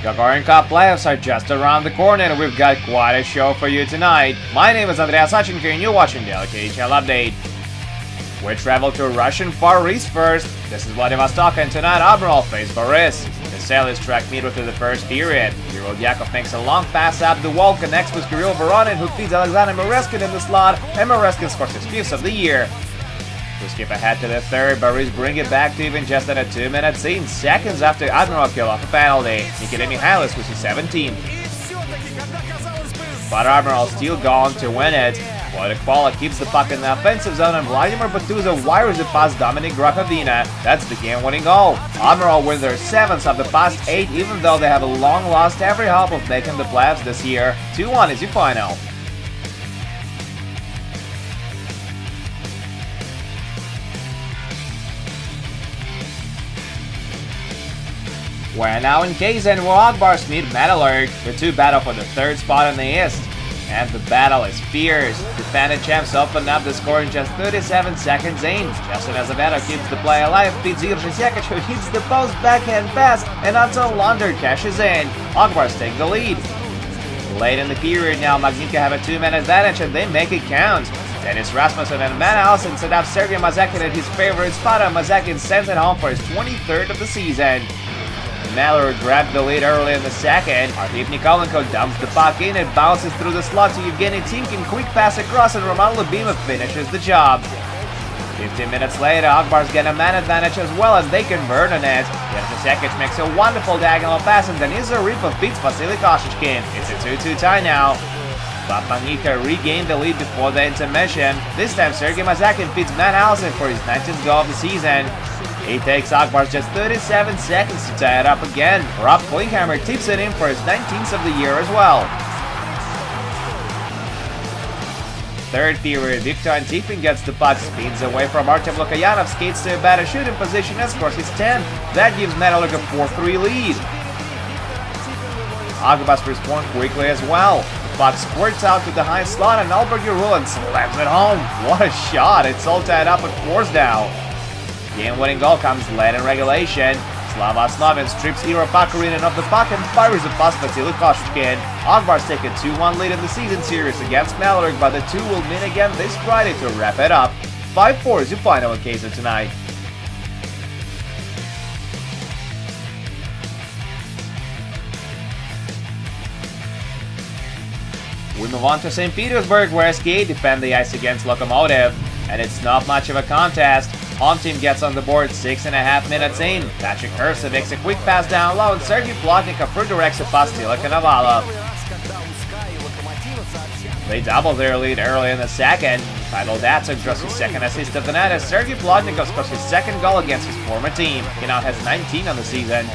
Gagarin Cup playoffs are just around the corner and we've got quite a show for you tonight. My name is Andreas Sachenko and you're watching the KHL Update. We travel to Russian Far East first. This is Vladivostok and tonight Admiral face Boris. The sailors track meter through the first period. Yakov makes a long pass up the wall, connects with Kirill Voronin who feeds Alexander Moreskin in the slot, and Moreskin scores his 5th of the year. We skip ahead to the third, Boris bring it back to even just at a 2-minute scene, seconds after Admiral kill off a penalty. Nikita Mikhailis with his 17th. But Admiral still gone to win it. Voidakvala keeps the puck in the offensive zone and Vladimir Batuza wires it past Dominic Grakovina. That's the game-winning goal. Admiral win their 7th of the past 8 even though they have long lost every hope of making the playoffs this year. 2-1 is your final. We're now in Kazan where Akbars meet Metalurg. The two battle for the 3rd spot in the East. And the battle is fierce. Defending champs open up the score in just 37 seconds in. Justin Azevedo keeps the play alive, beats Irvin Sekic who hits the post backhand pass, and Anton Lander cashes in. Akbars take the lead. Late in the period now, Magnitka have a 2-minute advantage and they make it count. Dennis Rasmussen and Matt Allison set up Sergei Mazakin at his favorite spot and Mazakin sends it home for his 23rd of the season. Mallard grabbed the lead early in the second. Artyom Nikolenko dumps the puck in, it bounces through the slot to Evgeny Timkin, quick pass across and Roman Lubimov finishes the job. 15 minutes later, Akbars get a man advantage as well as they convert on it. Irvin Sekic makes a wonderful diagonal pass and Denis Zaripov beats Vasily Koshechkin. It's a 2-2 tie now. Magnitka regained the lead before the intermission. This time Sergei Mazakin beats Matt Allison for his 19th goal of the season. He takes Akbars just 37 seconds to tie it up again. Rob Klinghammer tips it in for his 19th of the year as well. 3rd period, Viktor Antipin gets the puck, speeds away from Artem Lukayanov, skates to a better shooting position and scores his 10th. That gives Metalurg a 4-3 lead. Akbars respond quickly as well. The puck squirts out to the high slot and Albert Yarulin slams it home. What a shot! It's all tied up at 4 now. Game-winning goal comes late in regulation. Slava Slavin strips Iro Pakarinen of the puck and fires it past Vasily Koshechkin. Akbars take a 2-1 lead in the season series against Metalurg, but the two will meet again this Friday to wrap it up. 5-4 is your final in Kazan tonight. We move on to St. Petersburg where SKA defend the ice against Lokomotiv. And it's not much of a contest. Home team gets on the board 6.5 minutes in. Patrick Hersa makes a quick pass down low and Sergei Plotnikov redirects it past Tila Konovalov. They double their lead early in the second. Pavel Datsuk draws his 2nd assist of the night as Sergei Plotnikov scores his 2nd goal against his former team. He now has 19 on the season.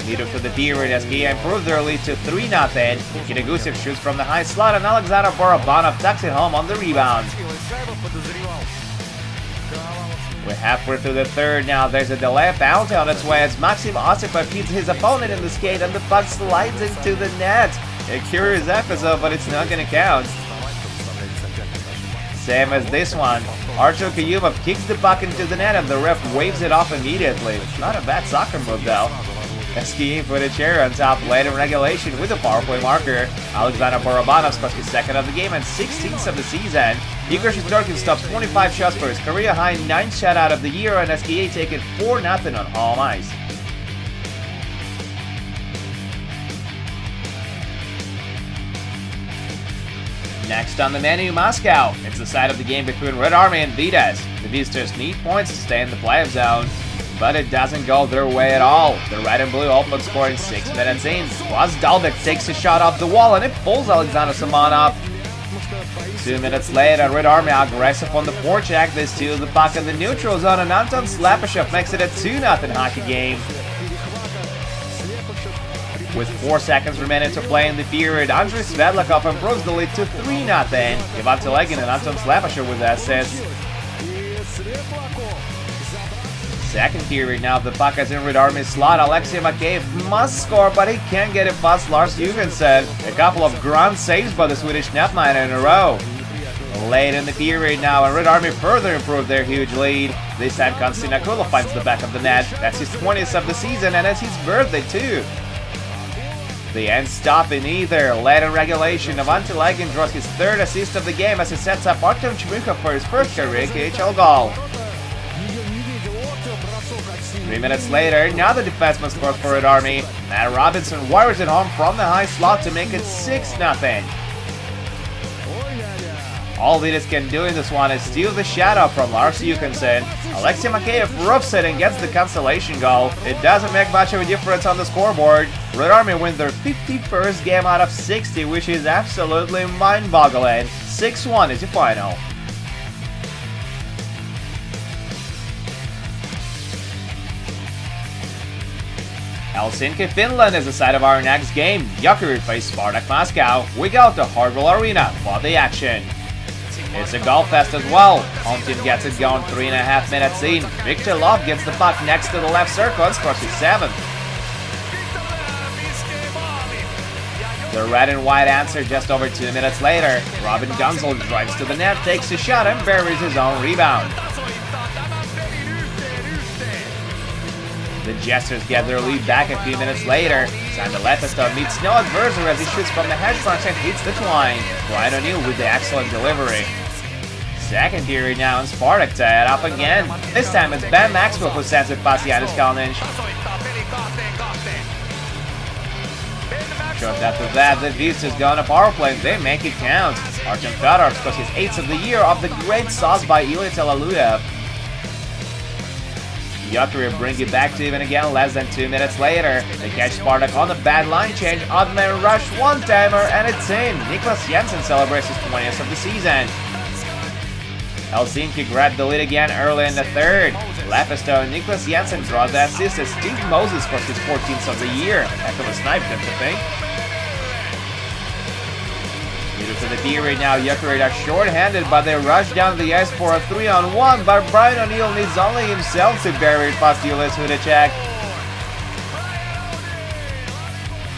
Leader for the period, SKA improved their lead to 3-0. Nikita Gusev shoots from the high slot and Alexander Borobanov tucks it home on the rebound. We're halfway through the 3rd now. There's a delay penalty on its way as Maxim Osipov hits his opponent in the skate and the puck slides into the net. A curious episode, but it's not gonna count. Same as this one. Artur Kuyumov kicks the puck into the net and the ref waves it off immediately. Not a bad soccer move though. SKA put a chair on top late in regulation with a power play marker. Alexander Borobanov scores his 2nd of the game and 16th of the season. Igor Shosturkin stops 25 shots for his career-high 9th shutout of the year and SKA take it 4-0 on home ice. Next on the menu, Moscow. It's the side of the game between Red Army and Vitas. The visitors need points to stay in the playoff zone. But it doesn't go their way at all. The red and blue open scoring 6 minutes in. Plus Dalbec takes a shot off the wall and it pulls Alexander Samanov. 2 minutes later, Red Army aggressive on the forecheck. They steal the puck in the neutral zone and Anton Slapashov makes it a 2-0 hockey game. With 4 seconds remaining to play in the period, Andrei Svedlakov improves the lead to 3-0. Ivan Telegin and Anton Slapashov with the assists. 2nd period now, the puck is in Red Army's slot. Alexei Makeyev must score, but he can't get it past Lars Juvensen. A couple of grand saves by the Swedish netminer in a row. Late in the period now, and Red Army further improved their huge lead. This time Konstantinopoulos finds the back of the net. That's his 20th of the season, and it's his birthday too. The end stop in either. Late in regulation, Avante Lagin draws his third assist of the game as he sets up Artem Chmykov for his first career KHL goal. 3 minutes later, another defenseman scores for Red Army. Matt Robinson wires it home from the high slot to make it 6-0. All Vidas can do in this one is steal the shadow from Lars Johansson. Alexei Makeyev roughs it and gets the consolation goal. It doesn't make much of a difference on the scoreboard. Red Army win their 51st game out of 60, which is absolutely mind-boggling. 6-1 is the final. Helsinki, Finland is the site of our next game. Jokerit face Spartak Moscow. We go to Hartwell Arena for the action. It's a goal fest as well. Home team gets it going 3.5 minutes in. Victor Love gets the puck next to the left circle and scores his 7th. The red and white answer just over 2 minutes later. Robin Gunzel drives to the net, takes a shot and buries his own rebound. The Jesters get their lead back a few minutes later. Sander Leppestad meets no adversary as he shoots from the hedge front and hits the twine. Brian O'Neill with the excellent delivery. Second period now, and Spartak tie it up again. This time it's Ben Maxwell who sends it past Janis Kalnic. Short after that, the Vistas go on a power play and they make it count. Artem Fedorov scores his 8th of the year off the great sauce by Ilya Telaluyev. Jokerit bring it back to even again less than 2 minutes later. They catch Spartak on a bad line change, odd man rush one-timer, and it's in. Niklas Jensen celebrates his 20th of the season. Helsinki grabbed the lead again early in the third. Leppestad and Niklas Jensen draw the assist as Steve Moses scores his 14th of the year. Heck of a snipe, don't you think? Middle to the period now, Jokerit are short-handed, but they rush down the ice for a 3-on-1, but Brian O'Neill needs only himself to bury it past Julius Hudacek.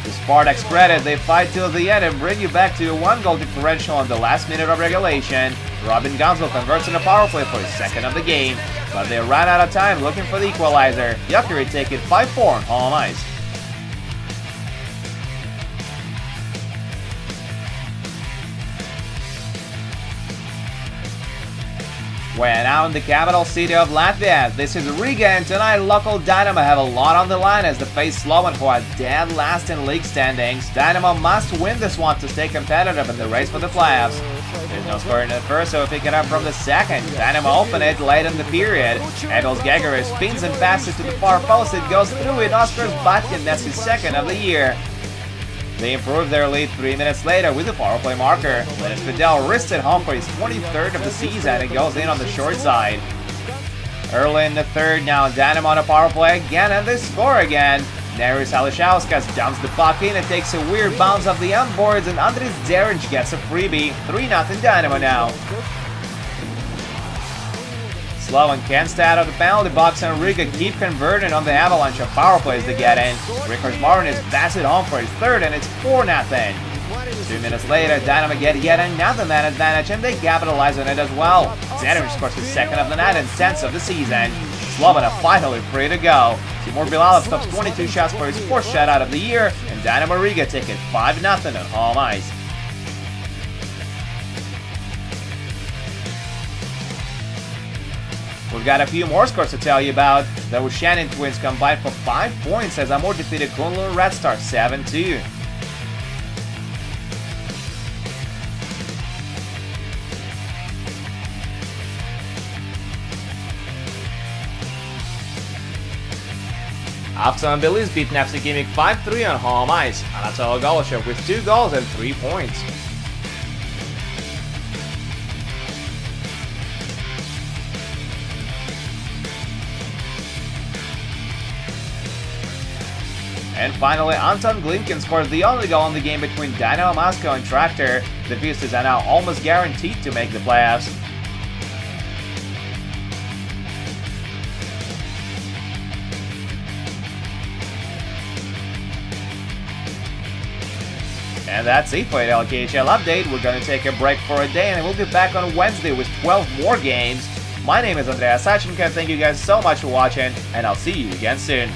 To Spartak's credit, they fight till the end and bring you back to a 1-goal differential in the last minute of regulation. Robin Gunzel converts in a power play for his 2nd of the game, but they ran out of time looking for the equalizer. Jokerit take it 5-4 on home ice. We're now in the capital city of Latvia. This is Riga, and tonight local Dynamo have a lot on the line as they face Slovan, who are dead last in league standings. Dynamo must win this one to stay competitive in the race for the playoffs. There's no score in the first, so we pick it up from the second. Dynamo open it late in the period. Emils Gagaris spins and passes to the far post. It goes through it. Oskar Batkin, that's his 2nd of the year. They improve their lead 3 minutes later with a power play marker. Linus Fidel wrists it home for his 23rd of the season and goes in on the short side. Early in the third now, Dynamo on a power play again, and they score again. Neris Alishauskas dumps the puck in and takes a weird bounce off the boards, and Andris Deric gets a freebie. 3-0 Dynamo now. Slovan can't stay out of the penalty box, and Riga keep converting on the avalanche of power plays they get in. Richard Martin passes it home for his 3rd, and it's 4-0. 2 minutes later, Dynamo get yet another man advantage, and they capitalize on it as well. Zenovic scores his 2nd of the night and 10th of the season. Slovan are finally free to go. Timur Bilalov stops 22 shots for his 4th shutout of the year, and Dynamo Riga take it 5-0 on home ice. We've got a few more scores to tell you about. The Shannon twins combined for 5 points as Amur defeated Kunlun Red Star 7-2. Afton Bilis beat Nefsy Gimmick 5-3 on home ice. Anatoly Goloshev with 2 goals and 3 points. And finally, Anton Glinkin scores the only goal in the game between Dynamo Moscow and Tractor. The Vistas are now almost guaranteed to make the playoffs. And that's it for the KHL update. We're going to take a break for a day and we'll be back on Wednesday with 12 more games. My name is Andreas Sachenko. Thank you guys so much for watching, and I'll see you again soon.